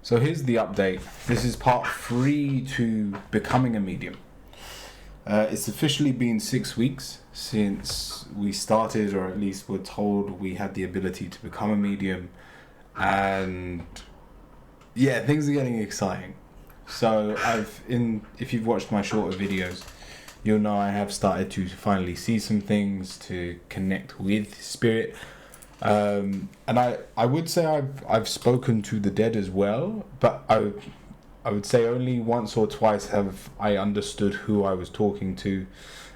So here's the update. This is part 3 to becoming a medium. It's officially been 6 weeks since we started, or at least were told we had the ability to become a medium. And yeah, things are getting exciting. So if you've watched my shorter videos, you'll know I have started to finally see some things, to connect with spirit. And I would say I've spoken to the dead as well, but I would say only once or twice have I understood who I was talking to,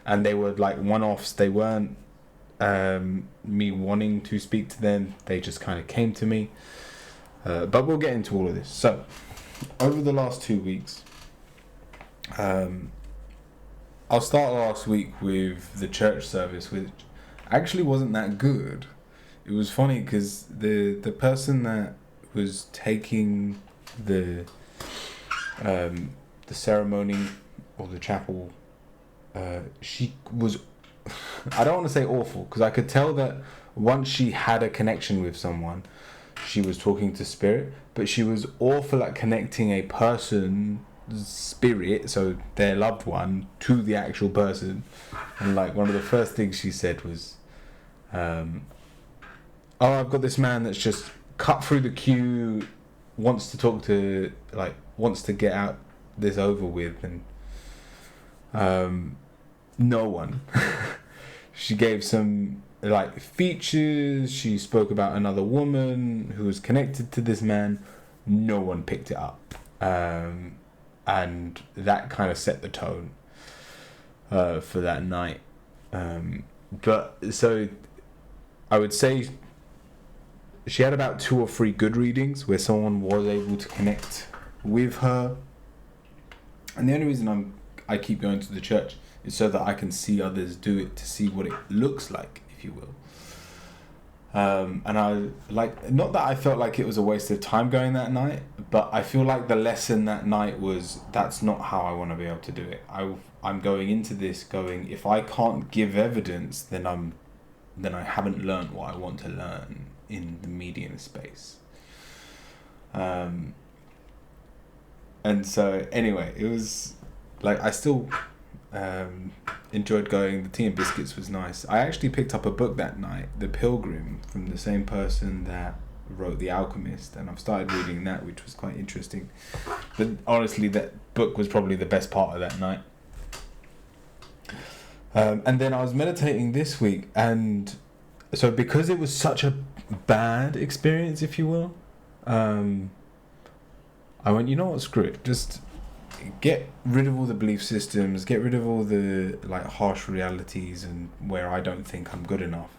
and they were like one-offs. They weren't me wanting to speak to them. They just kind of came to me. But we'll get into all of this. So over the last 2 weeks, I'll start last week with the church service, which actually wasn't that good. It was funny because the person that was taking the ceremony or the chapel, she was, I don't want to say awful, because I could tell that once she had a connection with someone, she was talking to spirit, but she was awful at connecting a person's spirit, so their loved one, to the actual person. And like one of the first things she said was, oh, I've got this man that's just cut through the queue, wants to talk to, like, wants to get out this over with, and no one. She gave some, like, features, she spoke about another woman who was connected to this man. No one picked it up. And that kind of set the tone for that night. But, so, I would say she had about 2 or 3 good readings where someone was able to connect with her. And the only reason I keep going to the church is so that I can see others do it, to see what it looks like, if you will. And I like, not that I felt like it was a waste of time going that night, but I feel like the lesson that night was, that's not how I want to be able to do it. I'm going into this going, if I can't give evidence, then I haven't learned what I want to learn in the medium space. And so anyway, it was like, I still enjoyed going. The tea and biscuits was nice. I actually picked up a book that night, The Pilgrim, from the same person that wrote The Alchemist, and I've started reading that, which was quite interesting. But honestly, that book was probably the best part of that night. And then I was meditating this week, and so because it was such a bad experience, if you will, I went, you know what, screw it, just get rid of all the belief systems, get rid of all the like harsh realities and where I don't think I'm good enough.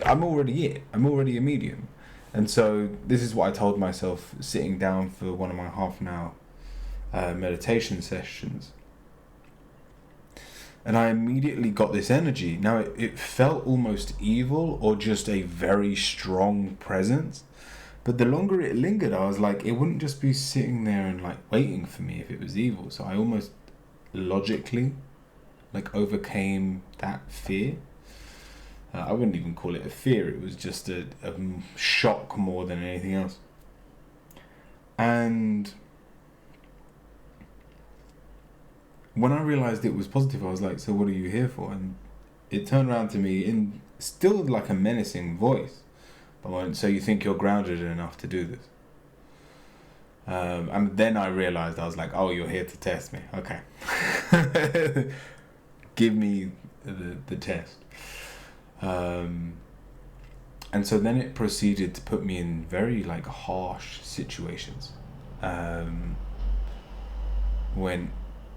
I'm already a medium. And so this is what I told myself sitting down for one of my half an hour meditation sessions. And I immediately got this energy. Now it felt almost evil, or just a very strong presence. But the longer it lingered, I was like, it wouldn't just be sitting there and like waiting for me if it was evil. So I almost logically like overcame that fear. I wouldn't even call it a fear. It was just a shock more than anything else. And when I realized it was positive, I was like, so what are you here for? And it turned around to me in still like a menacing voice. But I went, so you think you're grounded enough to do this? And then I realized, I was like, oh, you're here to test me. Okay. Give me the test. And so then it proceeded to put me in very like harsh situations.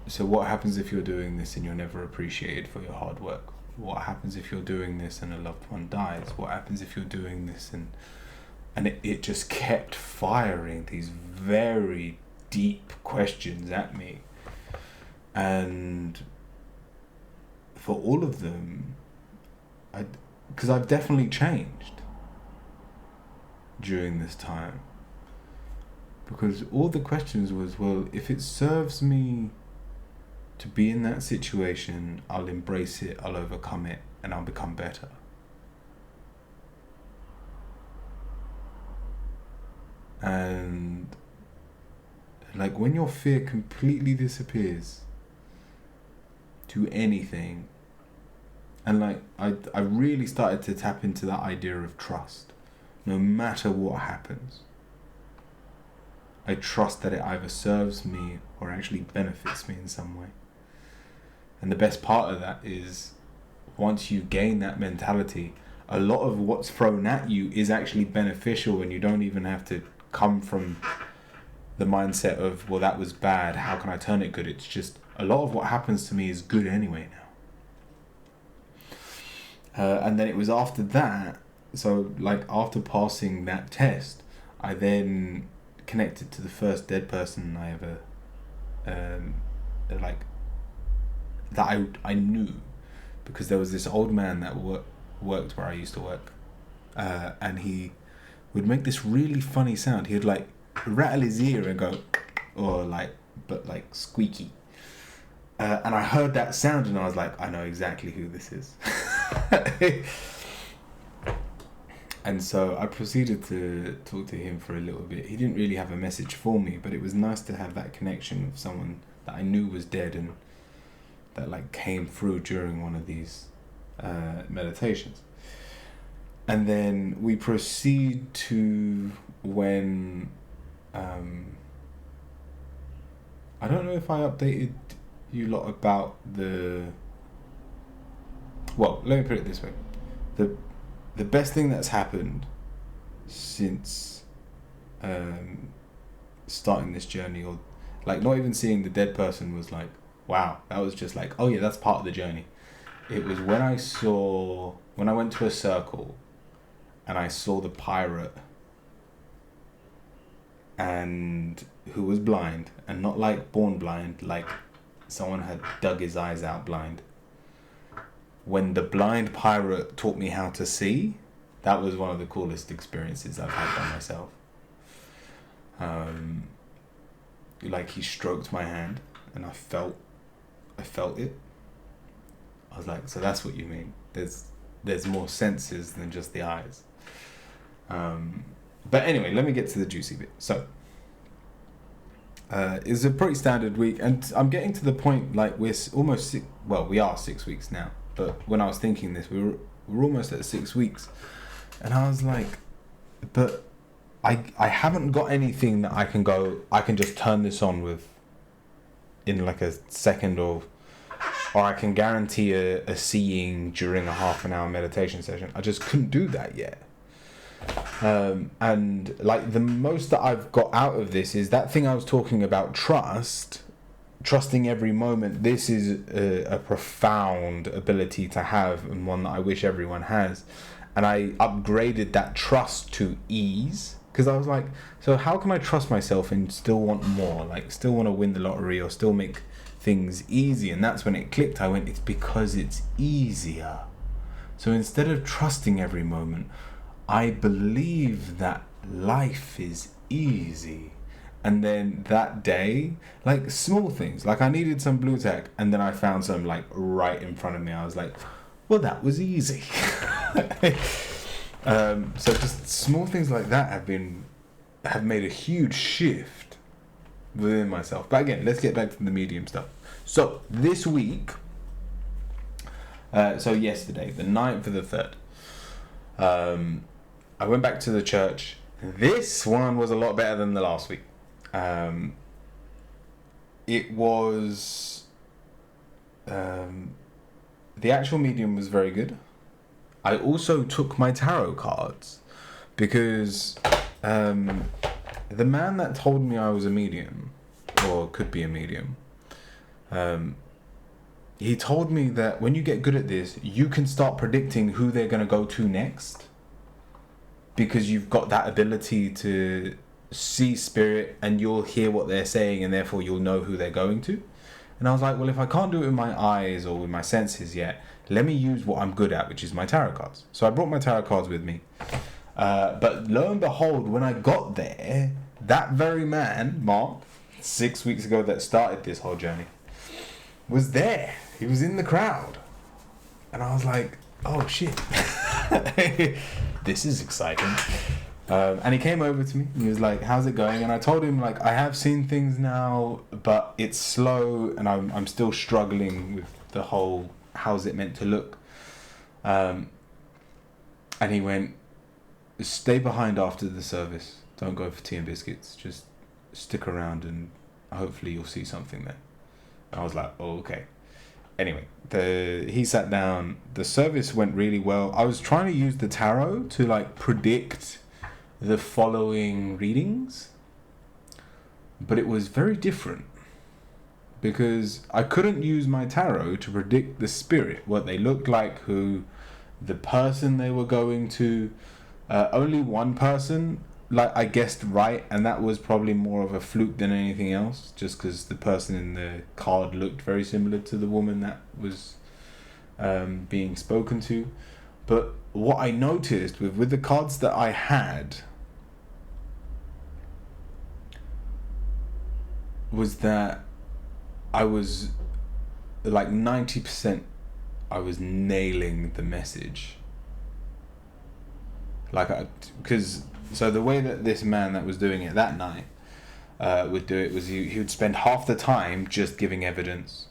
So what happens if you're doing this and you're never appreciated for your hard work? What happens if you're doing this and a loved one dies? What happens if you're doing this and it just kept firing these very deep questions at me. And for all of them, because I've definitely changed during this time. Because all the questions was, well, if it serves me to be in that situation, I'll embrace it, I'll overcome it, and I'll become better. And Like, when your fear completely disappears to anything, and like, I really started to tap into that idea of trust. No matter what happens, I trust that it either serves me or actually benefits me in some way. And the best part of that is, once you gain that mentality, a lot of what's thrown at you is actually beneficial, and you don't even have to come from the mindset of, well, that was bad, how can I turn it good? It's just, a lot of what happens to me is good anyway now. And then it was after that, so like after passing that test, I then connected to the first dead person I ever like that I knew, because there was this old man that worked where I used to work, and he would make this really funny sound. He'd like rattle his ear and go, or like, but like squeaky, and I heard that sound and I was like, I know exactly who this is. And so I proceeded to talk to him for a little bit. He didn't really have a message for me, but it was nice to have that connection with someone that I knew was dead and that like came through during one of these meditations. And then we proceed to when I don't know if I updated you lot about well, let me put it this way. The best thing that's happened since starting this journey, or like not even seeing the dead person, was like, wow, that was just like, oh yeah, that's part of the journey. It was when I went to a circle and I saw the pirate, and who was blind, and not like born blind, like someone had dug his eyes out blind. When the blind pirate taught me how to see, that was one of the coolest experiences I've had by myself. Like, he stroked my hand and I felt it. I was like, so that's what you mean. There's more senses than just the eyes. But anyway, let me get to the juicy bit. So, it's a pretty standard week, and I'm getting to the point, like, we are 6 weeks now. But when I was thinking this, we're almost at 6 weeks, and I was like, but I haven't got anything that I can just turn this on with in like a second, or I can guarantee a seeing during a half an hour meditation session. I just couldn't do that yet. And like, the most that I've got out of this is that thing I was talking about, trusting every moment. This is a profound ability to have, and one that I wish everyone has. And I upgraded that trust to ease, because I was like, so how can I trust myself and still want more, like still want to win the lottery or still make things easy? And that's when it clicked. I went, it's because it's easier. So instead of trusting every moment, I believe that life is easy. And then that day, like small things, like I needed some blue tack, and then I found some like right in front of me. I was like, well, that was easy. So just small things like that have made a huge shift within myself. But again, let's get back to the medium stuff. So this week, so yesterday, the 9th of the 3rd, I went back to the church. This one was a lot better than the last week. It was the actual medium was very good. I also took my tarot cards, because the man that told me I was a medium, or could be a medium, he told me that when you get good at this, you can start predicting who they're going to go to next, because you've got that ability to see spirit, and you'll hear what they're saying, and therefore you'll know who they're going to. And I was like, well, if I can't do it with my eyes or with my senses yet, let me use what I'm good at, which is my tarot cards. So I brought my tarot cards with me. But lo and behold, when I got there, that very man, Mark, 6 weeks ago, that started this whole journey, was there. He was in the crowd. And I was like, oh shit. This is exciting. And he came over to me and he was like, how's it going? And I told him, like, I have seen things now, but it's slow and I'm still struggling with the whole how's it meant to look. And he went, stay behind after the service. Don't go for tea and biscuits. Just stick around and hopefully you'll see something there. And I was like, oh, okay. Anyway, he sat down. The service went really well. I was trying to use the tarot to like predict the following readings, but it was very different because I couldn't use my tarot to predict the spirit, what they looked like, who the person they were going to. Only one person, like, I guessed right, and that was probably more of a fluke than anything else, just because the person in the card looked very similar to the woman that was being spoken to. But what I noticed with the cards that I had was that I was like 90% I was nailing the message. Like, so the way that this man that was doing it that night would do it was he would spend half the time just giving evidence.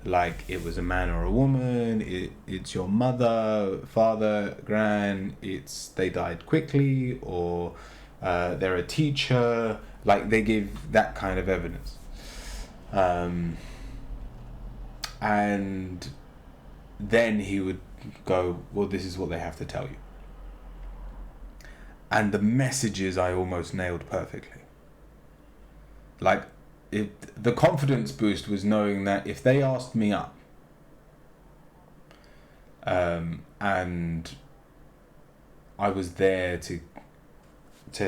Like, it was a man or a woman, it's your mother, father, gran, they died quickly, or they're a teacher. Like, they give that kind of evidence. And then he would go, well, this is what they have to tell you. And the messages I almost nailed perfectly. Like, the confidence boost was knowing that if they asked me up, and I was there to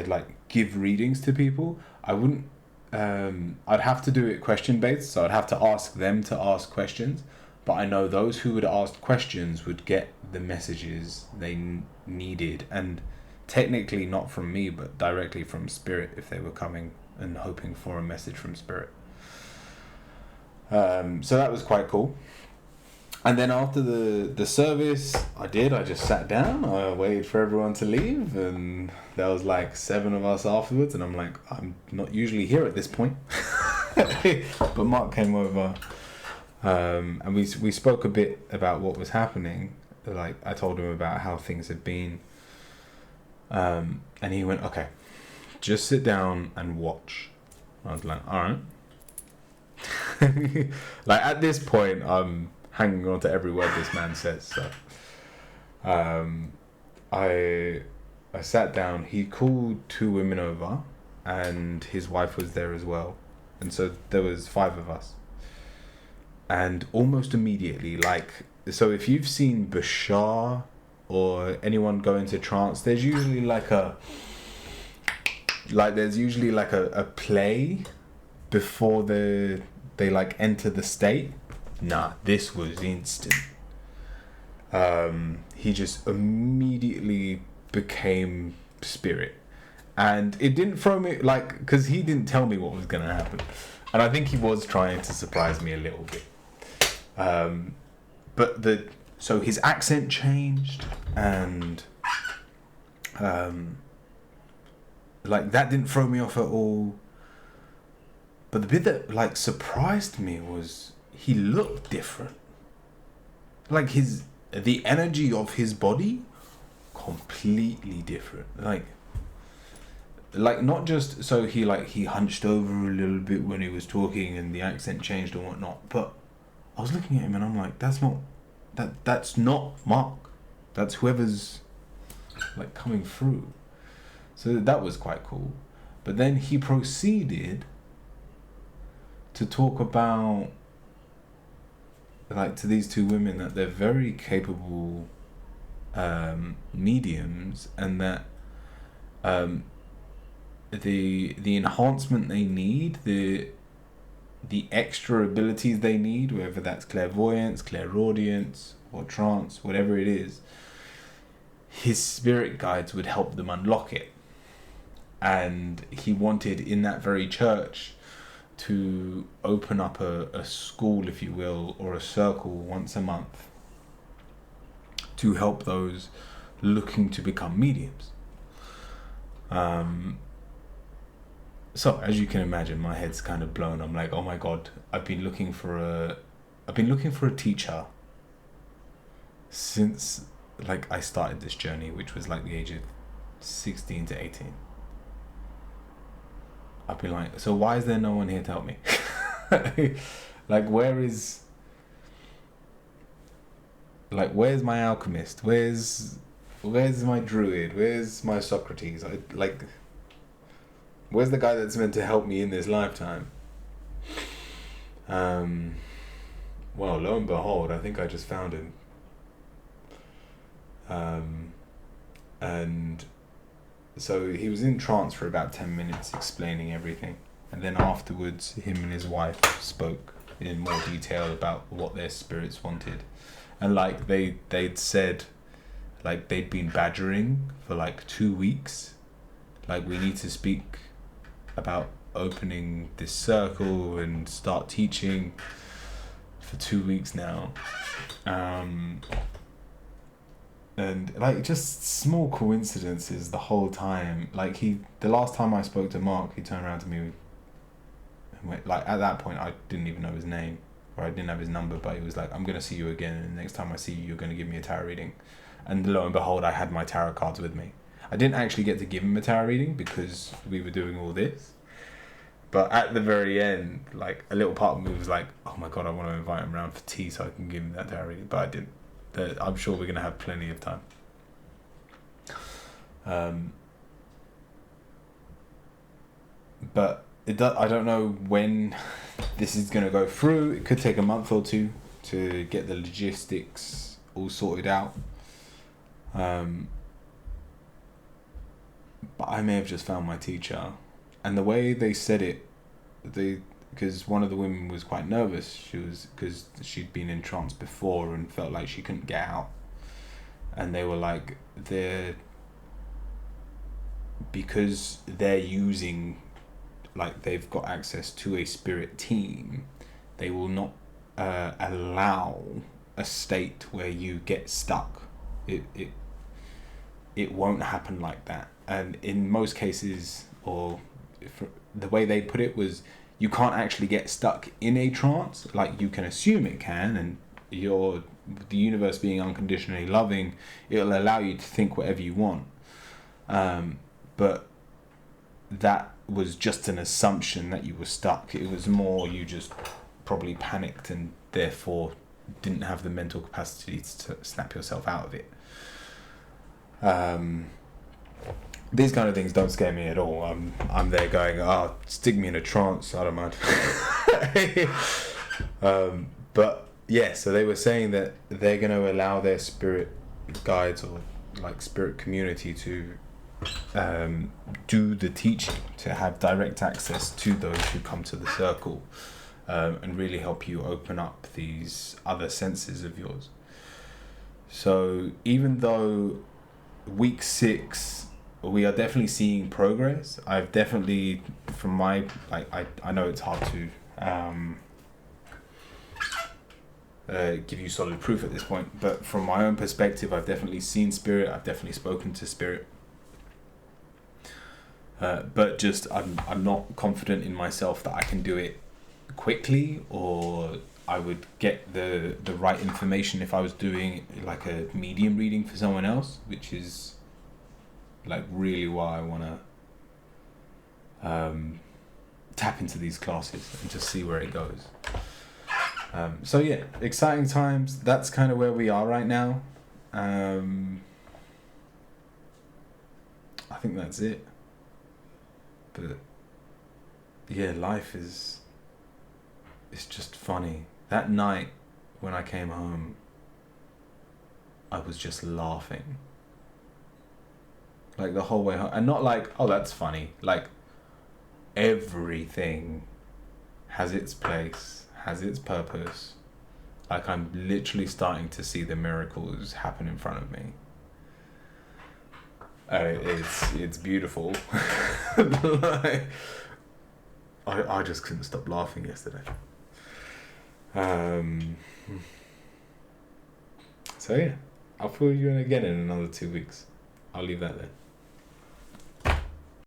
like give readings to people, I wouldn't. I'd have to do it question based, so I'd have to ask them to ask questions. But I know those who would ask questions would get the messages they needed, and technically not from me, but directly from Spirit if they were coming and hoping for a message from Spirit. So that was quite cool. And then after the service, I just sat down, I waited for everyone to leave, and there was like 7 of us afterwards, and I'm like, I'm not usually here at this point. But Mark came over, and we spoke a bit about what was happening. Like, I told him about how things had been, and he went, okay, just sit down and watch. I was like, alright. Like, at this point, I'm hanging on to every word this man says. So, I sat down. He called 2 women over, and his wife was there as well, and so there was 5 of us. And almost immediately, like, so if you've seen Bashar or anyone go into trance, there's usually like a play before they like enter the state. Nah, this was instant. He just immediately became Spirit, and it didn't throw me, like, because he didn't tell me what was gonna happen, and I think he was trying to surprise me a little bit. But so his accent changed, and like, that didn't throw me off at all. But the bit that like surprised me was he looked different. Like, the energy of his body completely different. Like not just so he hunched over a little bit when he was talking and the accent changed and whatnot, but I was looking at him and I'm like, that's not Mark. That's whoever's like coming through. So that was quite cool. But then he proceeded to talk about, like, to these 2 women, that they're very capable mediums, and that the enhancement they need, the extra abilities they need, whether that's clairvoyance, clairaudience, or trance, whatever it is, his spirit guides would help them unlock it. And he wanted, in that very church, to open up a school, if you will, or a circle once a month to help those looking to become mediums. So as you can imagine, my head's kind of blown. I'm like, oh my god, I've been looking for a teacher since like I started this journey, which was like the age of 16 to 18. I've been like, so why is there no one here to help me? Like, where's my alchemist? Where's my druid? Where's my Socrates? Where's the guy that's meant to help me in this lifetime? Well, lo and behold, I think I just found him. And so he was in trance for about 10 minutes explaining everything. And then afterwards, him and his wife spoke in more detail about what their spirits wanted. And like they'd said, like they'd been badgering for like 2 weeks. Like, we need to speak about opening this circle and start teaching for 2 weeks now. And like just small coincidences the whole time. Like the last time I spoke to Mark, he turned around to me and went, like at that point I didn't even know his name or I didn't have his number, but he was like, I'm gonna see you again, and the next time I see you, you're gonna give me a tarot reading. And lo and behold, I had my tarot cards with me. I didn't actually get to give him a tarot reading because we were doing all this. But at the very end, like a little part of me was like, oh my god, I want to invite him around for tea so I can give him that tarot reading. But I didn't. I'm sure we're going to have plenty of time. But I don't know when this is going to go through. It could take a month or two to get the logistics all sorted out. But I may have just found my teacher. And the way they said it, because one of the women was quite nervous. Because she'd been in trance before and felt like she couldn't get out. And they were like, because they're using, like they've got access to a spirit team, they will not allow a state where you get stuck. It won't happen like that. And in most cases, or the way they put it was, you can't actually get stuck in a trance. Like, you can assume it can, and the universe being unconditionally loving, it'll allow you to think whatever you want. But that was just an assumption that you were stuck. It was more you just probably panicked and therefore didn't have the mental capacity to snap yourself out of it. These kind of things don't scare me at all. I'm there going, stick me in a trance, I don't mind. But yeah, so they were saying that they're going to allow their spirit guides or like spirit community to do the teaching, to have direct access to those who come to the circle, and really help you open up these other senses of yours. So even though week 6, we are definitely seeing progress. I've definitely, from my, I know it's hard to give you solid proof at this point, but from my own perspective, I've definitely seen spirit. I've definitely spoken to spirit. But just I'm not confident in myself that I can do it quickly, or I would get the right information if I was doing like a medium reading for someone else, which is like really why I want to tap into these classes and just see where it goes. So yeah, exciting times. That's kind of where we are right now. I think that's it. But yeah, life is, it's just funny. That night when I came home, I was just laughing. Like the whole way home. And not like, oh, that's funny. Like, everything has its place, has its purpose. Like, I'm literally starting to see the miracles happen in front of me. It's beautiful. Like, I just couldn't stop laughing yesterday. So yeah, I'll fill you in again in another 2 weeks. I'll leave that there.